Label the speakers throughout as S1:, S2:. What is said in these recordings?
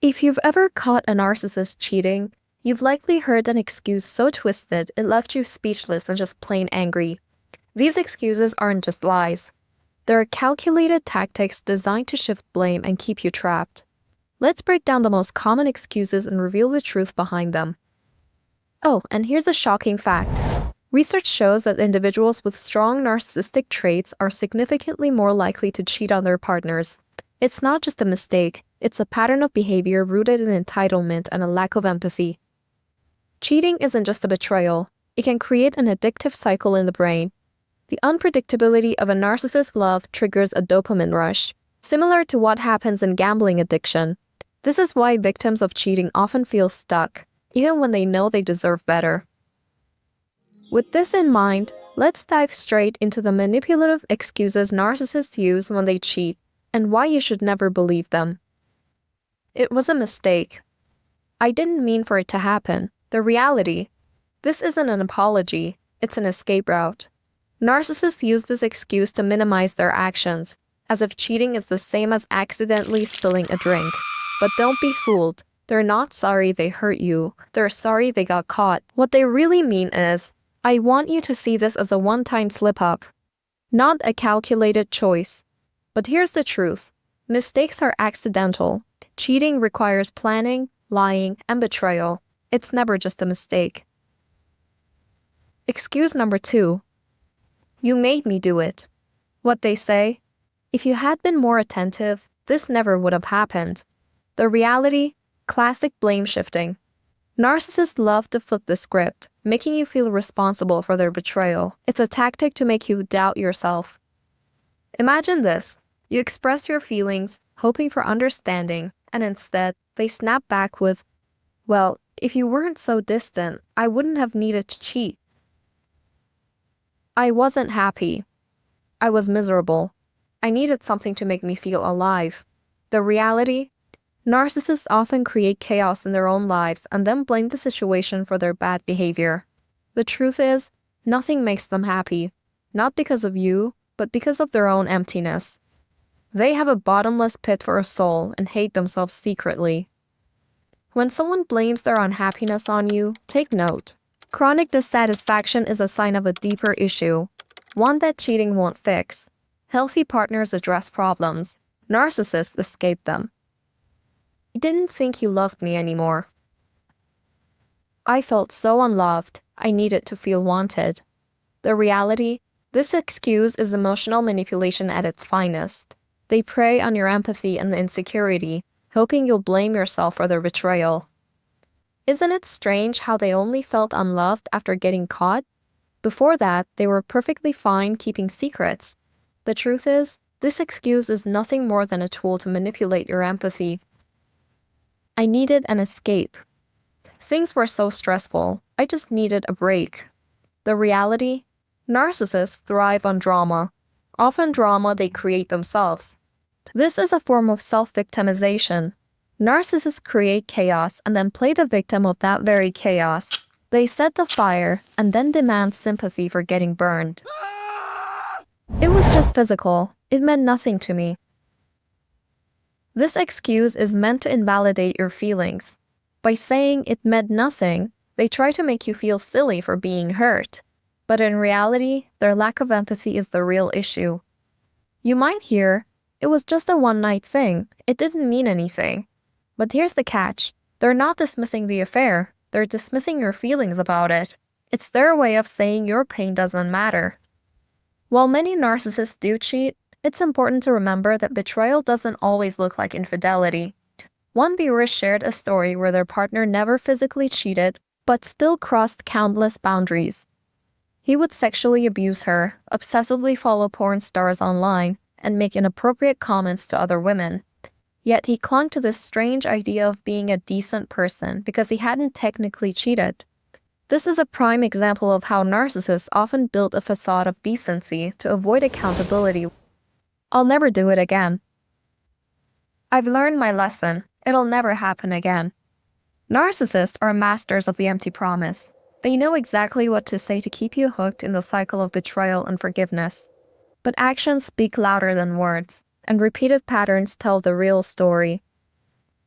S1: If you've ever caught a narcissist cheating, you've likely heard an excuse so twisted it left you speechless and just plain angry. These excuses aren't just lies. They're calculated tactics designed to shift blame and keep you trapped. Let's break down the most common excuses and reveal the truth behind them. Oh, and here's a shocking fact. Research shows that individuals with strong narcissistic traits are significantly more likely to cheat on their partners. It's not just a mistake, it's a pattern of behavior rooted in entitlement and a lack of empathy. Cheating isn't just a betrayal, it can create an addictive cycle in the brain. The unpredictability of a narcissist's love triggers a dopamine rush, similar to what happens in gambling addiction. This is why victims of cheating often feel stuck, even when they know they deserve better. With this in mind, let's dive straight into the manipulative excuses narcissists use when they cheat, and why you should never believe them. It was a mistake. I didn't mean for it to happen. The reality. This isn't an apology, it's an escape route. Narcissists use this excuse to minimize their actions, as if cheating is the same as accidentally spilling a drink. But don't be fooled. They're not sorry they hurt you. They're sorry they got caught. What they really mean is, I want you to see this as a one-time slip-up, not a calculated choice. But here's the truth. Mistakes are accidental. Cheating requires planning, lying, and betrayal. It's never just a mistake. Excuse number 2. You made me do it. What they say? If you had been more attentive, this never would have happened. The reality? Classic blame shifting. Narcissists love to flip the script, making you feel responsible for their betrayal. It's a tactic to make you doubt yourself. Imagine this. You express your feelings, hoping for understanding, and instead, they snap back with, well, if you weren't so distant, I wouldn't have needed to cheat. I wasn't happy. I was miserable. I needed something to make me feel alive. The reality? Narcissists often create chaos in their own lives and then blame the situation for their bad behavior. The truth is, nothing makes them happy, not because of you, but because of their own emptiness. They have a bottomless pit for a soul and hate themselves secretly. When someone blames their unhappiness on you, take note. Chronic dissatisfaction is a sign of a deeper issue, one that cheating won't fix. Healthy partners address problems. Narcissists escape them. I didn't think you loved me anymore. I felt so unloved, I needed to feel wanted. The reality? This excuse is emotional manipulation at its finest. They prey on your empathy and insecurity, hoping you'll blame yourself for their betrayal. Isn't it strange how they only felt unloved after getting caught? Before that, they were perfectly fine keeping secrets. The truth is, this excuse is nothing more than a tool to manipulate your empathy. I needed an escape. Things were so stressful, I just needed a break. The reality? Narcissists thrive on drama. Often drama they create themselves. This is a form of self-victimization. Narcissists create chaos and then play the victim of that very chaos. They set the fire and then demand sympathy for getting burned. It was just physical. It meant nothing to me. This excuse is meant to invalidate your feelings. By saying it meant nothing, they try to make you feel silly for being hurt. But in reality, their lack of empathy is the real issue. You might hear, it was just a one-night thing, it didn't mean anything. But here's the catch. They're not dismissing the affair, they're dismissing your feelings about it. It's their way of saying your pain doesn't matter. While many narcissists do cheat, it's important to remember that betrayal doesn't always look like infidelity. One viewer shared a story where their partner never physically cheated, but still crossed countless boundaries. He would sexually abuse her, obsessively follow porn stars online, and make inappropriate comments to other women. Yet he clung to this strange idea of being a decent person because he hadn't technically cheated. This is a prime example of how narcissists often build a facade of decency to avoid accountability. I'll never do it again. I've learned my lesson. It'll never happen again. Narcissists are masters of the empty promise. They know exactly what to say to keep you hooked in the cycle of betrayal and forgiveness. But actions speak louder than words, and repeated patterns tell the real story.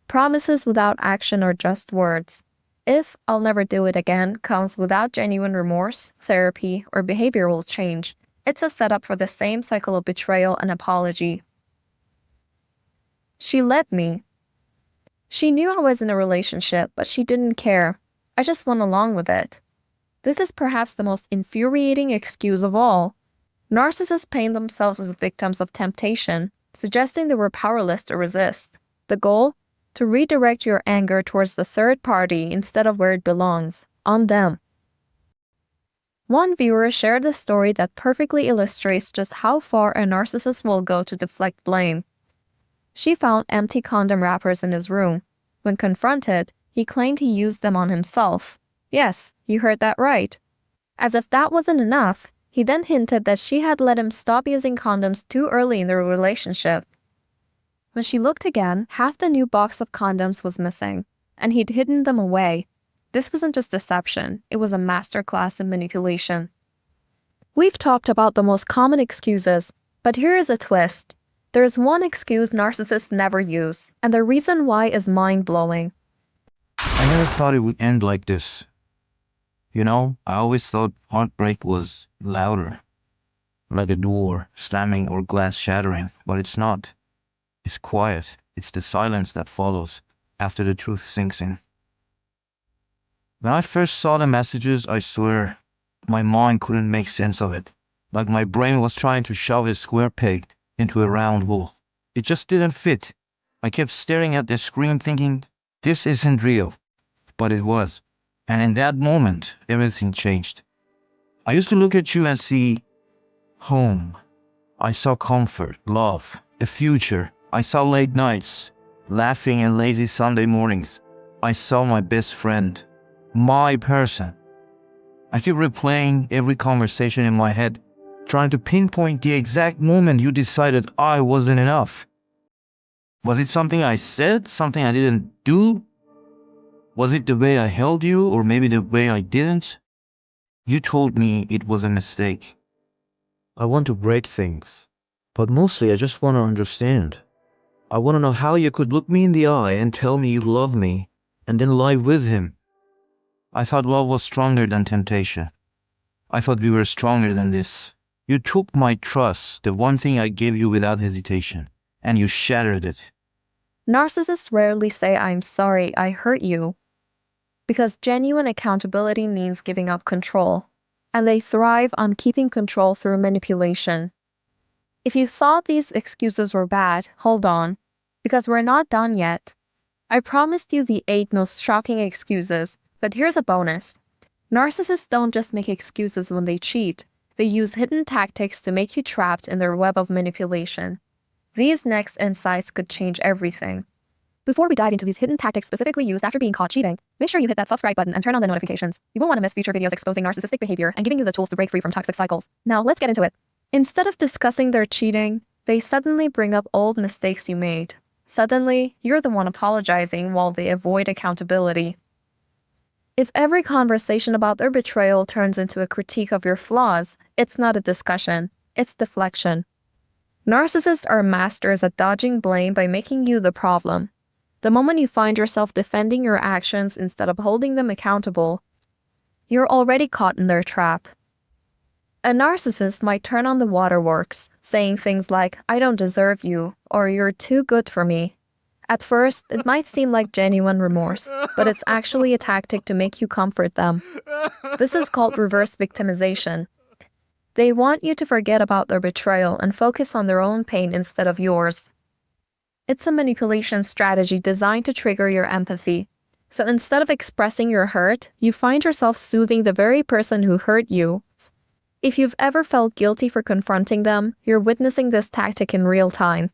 S1: Promises without action are just words. If "I'll never do it again" comes without genuine remorse, therapy, or behavioral change, it's a setup for the same cycle of betrayal and apology. She let me. She knew I was in a relationship, but she didn't care. I just went along with it. This is perhaps the most infuriating excuse of all. Narcissists paint themselves as victims of temptation, suggesting they were powerless to resist. The goal? To redirect your anger towards the third party instead of where it belongs, on them. One viewer shared a story that perfectly illustrates just how far a narcissist will go to deflect blame. She found empty condom wrappers in his room. When confronted, he claimed he used them on himself. Yes, you heard that right. As if that wasn't enough, he then hinted that she had let him stop using condoms too early in their relationship. When she looked again, half the new box of condoms was missing, and he'd hidden them away. This wasn't just deception, it was a masterclass in manipulation. We've talked about the most common excuses, but here is a twist. There is one excuse narcissists never use, and the reason why is mind-blowing.
S2: I never thought it would end like this. I always thought heartbreak was louder, like a door slamming or glass shattering, but it's not. It's quiet. It's the silence that follows after the truth sinks in. When I first saw the messages, I swear, my mind couldn't make sense of it. Like my brain was trying to shove a square peg into a round hole. It just didn't fit. I kept staring at the screen thinking, this isn't real. But it was. And in that moment, everything changed. I used to look at you and see home. I saw comfort, love, a future. I saw late nights, laughing and lazy Sunday mornings. I saw my best friend, my person. I keep replaying every conversation in my head, trying to pinpoint the exact moment you decided I wasn't enough. Was it something I said, something I didn't do? Was it the way I held you, or maybe the way I didn't? You told me it was a mistake.
S3: I want to break things, but mostly I just want to understand. I want to know how you could look me in the eye and tell me you love me, and then lie with him.
S2: I thought love was stronger than temptation. I thought we were stronger than this. You took my trust, the one thing I gave you without hesitation, and you shattered it.
S1: Narcissists rarely say "I'm sorry, I hurt you," because genuine accountability means giving up control, and they thrive on keeping control through manipulation. If you thought these excuses were bad, hold on, because we're not done yet. I promised you the 8 most shocking excuses, but here's a bonus. Narcissists don't just make excuses when they cheat. They use hidden tactics to make you trapped in their web of manipulation. These next insights could change everything. Before we dive into these hidden tactics specifically used after being caught cheating, make sure you hit that subscribe button and turn on the notifications. You won't want to miss future videos exposing narcissistic behavior and giving you the tools to break free from toxic cycles. Now, let's get into it. Instead of discussing their cheating, they suddenly bring up old mistakes you made. Suddenly, you're the one apologizing while they avoid accountability. If every conversation about their betrayal turns into a critique of your flaws, it's not a discussion, it's deflection. Narcissists are masters at dodging blame by making you the problem. The moment you find yourself defending your actions instead of holding them accountable, you're already caught in their trap. A narcissist might turn on the waterworks, saying things like, "I don't deserve you," or "You're too good for me." At first, it might seem like genuine remorse, but it's actually a tactic to make you comfort them. This is called reverse victimization. They want you to forget about their betrayal and focus on their own pain instead of yours. It's a manipulation strategy designed to trigger your empathy. So instead of expressing your hurt, you find yourself soothing the very person who hurt you. If you've ever felt guilty for confronting them, you're witnessing this tactic in real time.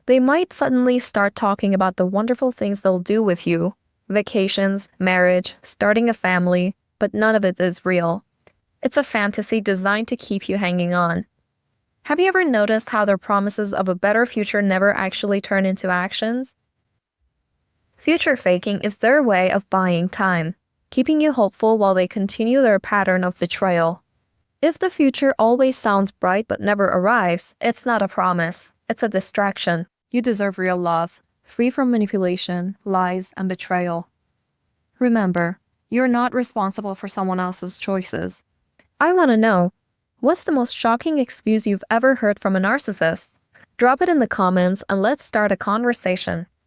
S1: They might suddenly start talking about the wonderful things they'll do with you, vacations, marriage, starting a family, but none of it is real. It's a fantasy designed to keep you hanging on. Have you ever noticed how their promises of a better future never actually turn into actions? Future faking is their way of buying time, keeping you hopeful while they continue their pattern of betrayal. If the future always sounds bright but never arrives, it's not a promise, it's a distraction. You deserve real love, free from manipulation, lies, and betrayal. Remember, you're not responsible for someone else's choices. I want to know, what's the most shocking excuse you've ever heard from a narcissist? Drop it in the comments and let's start a conversation.